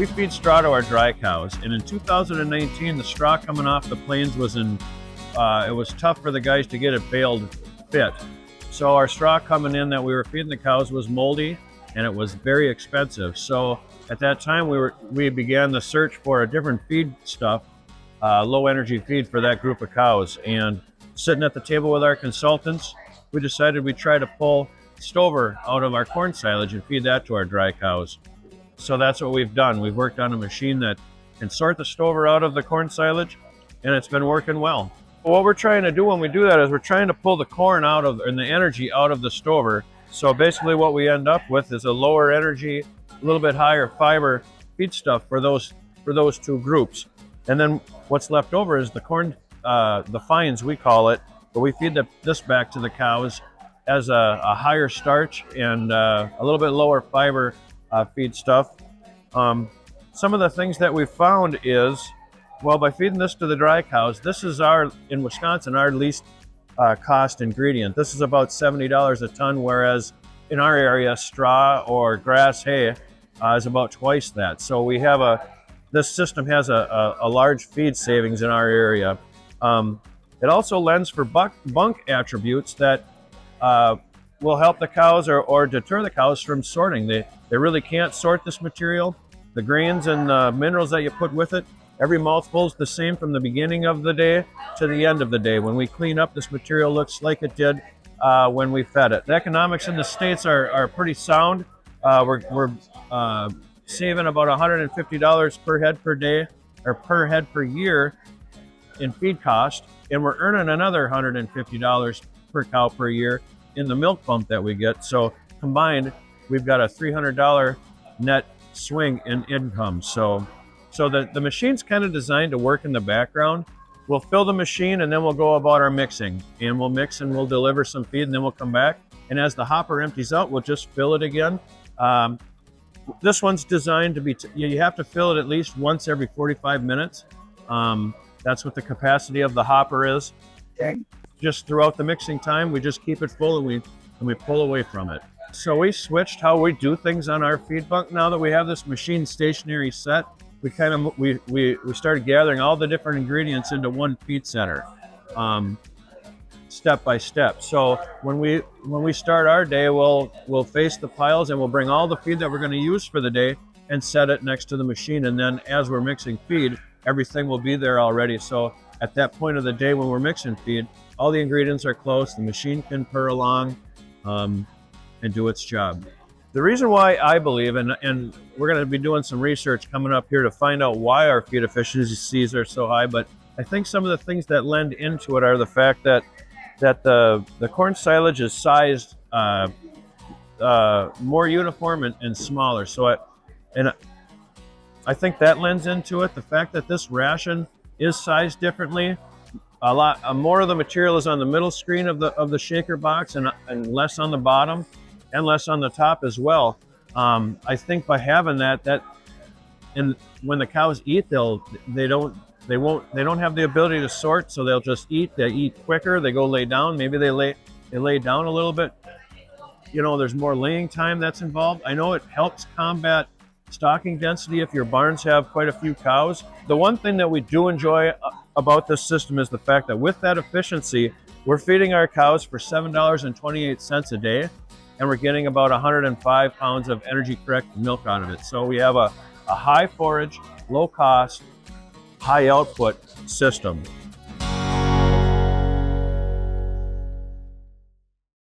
we feed straw to our dry cows, and in 2019, the straw coming off the plains was it was tough for the guys to get it baled fit. So our straw coming in that we were feeding the cows was moldy, and it was very expensive. So at that time, we began the search for a different feed stuff, low energy feed for that group of cows. And sitting at the table with our consultants, we decided we'd try to pull stover out of our corn silage and feed that to our dry cows. So that's what we've done. We've worked on a machine that can sort the stover out of the corn silage, and it's been working well. What we're trying to do when we do that is we're trying to pull the corn out of, and the energy out of the stover. So basically what we end up with is a lower energy, a little bit higher fiber feedstuff for those two groups. And then what's left over is the corn, the fines we call it, but we feed this back to the cows as a higher starch and a little bit lower fiber feed stuff. Some of the things that we've found is, well, by feeding this to the dry cows, this is in Wisconsin, our least cost ingredient. This is about $70 a ton, whereas in our area, straw or grass hay is about twice that. So we have this system has a large feed savings in our area. It also lends for bunk attributes that will help the cows or deter the cows from sorting. They really can't sort this material. The grains and the minerals that you put with it, every mouthful is the same from the beginning of the day to the end of the day. When we clean up, this material looks like it did when we fed it. The economics in the States are pretty sound. We're saving about $150 per head per day, or per head per year in feed cost, and we're earning another $150 per cow per year in the milk bump that we get. So combined, we've got a $300 net swing in income. So the machine's kind of designed to work in the background. We'll fill the machine and then we'll go about our mixing, and we'll mix and we'll deliver some feed, and then we'll come back. And as the hopper empties out, we'll just fill it again. This one's designed to be, you have to fill it at least once every 45 minutes. That's what the capacity of the hopper is. Okay. Just throughout the mixing time, we just keep it full and we pull away from it. So we switched how we do things on our feed bunk. Now that we have this machine stationary set, we started gathering all the different ingredients into one feed center, step by step. So when we start our day, we'll face the piles and we'll bring all the feed that we're going to use for the day and set it next to the machine. And then as we're mixing feed, everything will be there already. So at that point of the day when we're mixing feed, all the ingredients are close. The machine can purr along and do its job. The reason why I believe, and we're going to be doing some research coming up here to find out why our feed efficiencies are so high, but I think some of the things that lend into it are the fact that the corn silage is sized more uniform and smaller. So I think that lends into it. The fact that this ration is sized differently. A lot more of the material is on the middle screen of the shaker box and less on the bottom and less on the top as well. I think by having that and when the cows eat, they don't have the ability to sort, so they'll just eat. They eat quicker. They go lay down. Maybe they lay down a little bit. You know, there's more laying time that's involved. I know it helps combat stocking density if your barns have quite a few cows. The one thing that we do enjoy about this system is the fact that with that efficiency, we're feeding our cows for $7.28 a day, and we're getting about 105 pounds of energy corrected milk out of it. So we have a high forage, low cost, high output system.